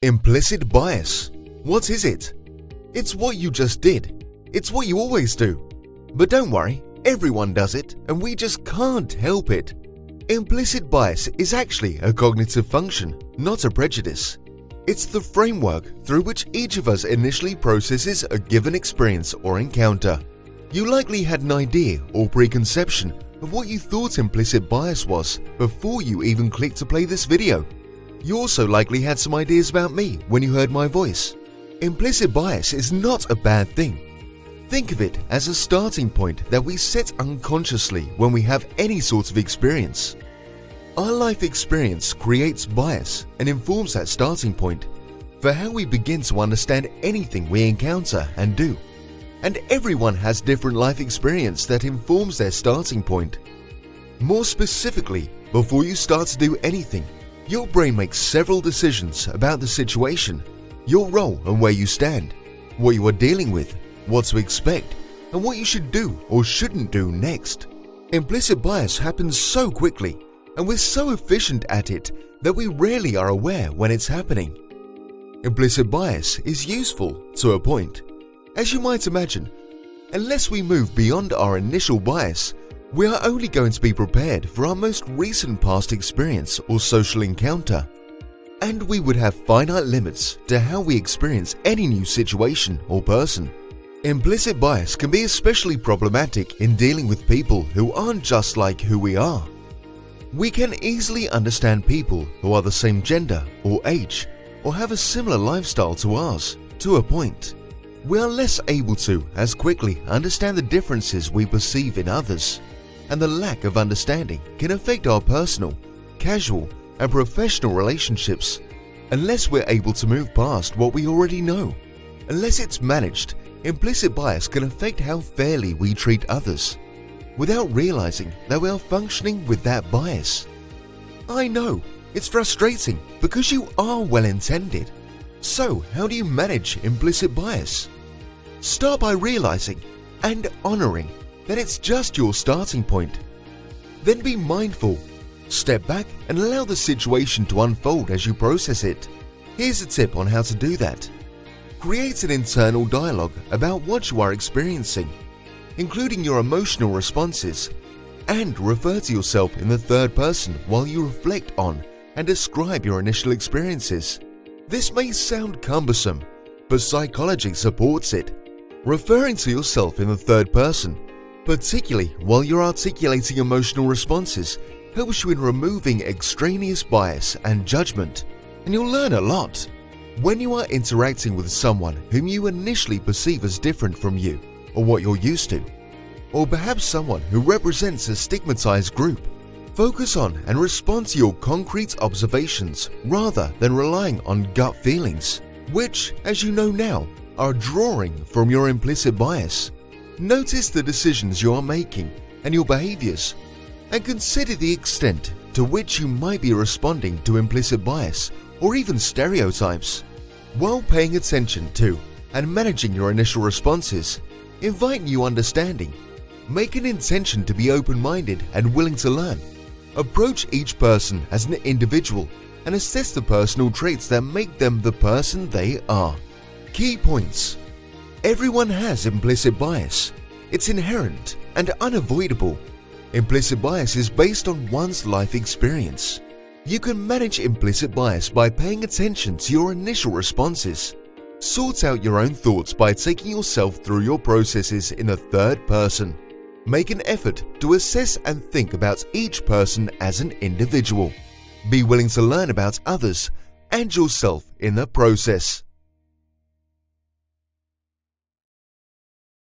Implicit bias. What is it? It's what you just did. It's what you always do. But don't worry, everyone does it and we just can't help it. Implicit bias is actually a cognitive function, not a prejudice. It's the framework through which each of us initially processes a given experience or encounter. You likely had an idea or preconception of what you thought implicit bias was before you even clicked to play this video. You also likely had some ideas about me when you heard my voice. Implicit bias is not a bad thing. Think of it as a starting point that we set unconsciously when we have any sort of experience. Our life experience creates bias and informs that starting point for how we begin to understand anything we encounter and do. And everyone has different life experience that informs their starting point. More specifically, before you start to do anything, your brain makes several decisions about the situation, your role and where you stand, what you are dealing with, what to expect, and what you should do or shouldn't do next. Implicit bias happens so quickly, and we're so efficient at it that we rarely are aware when it's happening. Implicit bias is useful to a point. As you might imagine, unless we move beyond our initial bias, we are only going to be prepared for our most recent past experience or social encounter. And we would have finite limits to how we experience any new situation or person. Implicit bias can be especially problematic in dealing with people who aren't just like who we are. We can easily understand people who are the same gender or age or have a similar lifestyle to ours, to a point. We are less able to as quickly understand the differences we perceive in others, and the lack of understanding can affect our personal, casual, and professional relationships unless we're able to move past what we already know. Unless it's managed, implicit bias can affect how fairly we treat others, without realizing that we are functioning with that bias. I know, it's frustrating because you are well-intended. So how do you manage implicit bias? Start by realizing and honoring that it's just your starting point. Then be mindful. Step back and allow the situation to unfold as you process it. Here's a tip on how to do that. Create an internal dialogue about what you are experiencing, including your emotional responses, and refer to yourself in the third person while you reflect on and describe your initial experiences. This may sound cumbersome, but psychology supports it. Referring to yourself in the third person, particularly while you're articulating emotional responses, helps you in removing extraneous bias and judgment, and you'll learn a lot. When you are interacting with someone whom you initially perceive as different from you or what you're used to, or perhaps someone who represents a stigmatized group, focus on and respond to your concrete observations rather than relying on gut feelings, which, as you know now, are drawing from your implicit bias. Notice the decisions you are making and your behaviors, and consider the extent to which you might be responding to implicit bias or even stereotypes. While paying attention to and managing your initial responses, invite new understanding. Make an intention to be open-minded and willing to learn. Approach each person as an individual and assess the personal traits that make them the person they are. Key points. Everyone has implicit bias. It's inherent and unavoidable. Implicit bias is based on one's life experience. You can manage implicit bias by paying attention to your initial responses. Sort out your own thoughts by taking yourself through your processes in the third person. Make an effort to assess and think about each person as an individual. Be willing to learn about others and yourself in the process.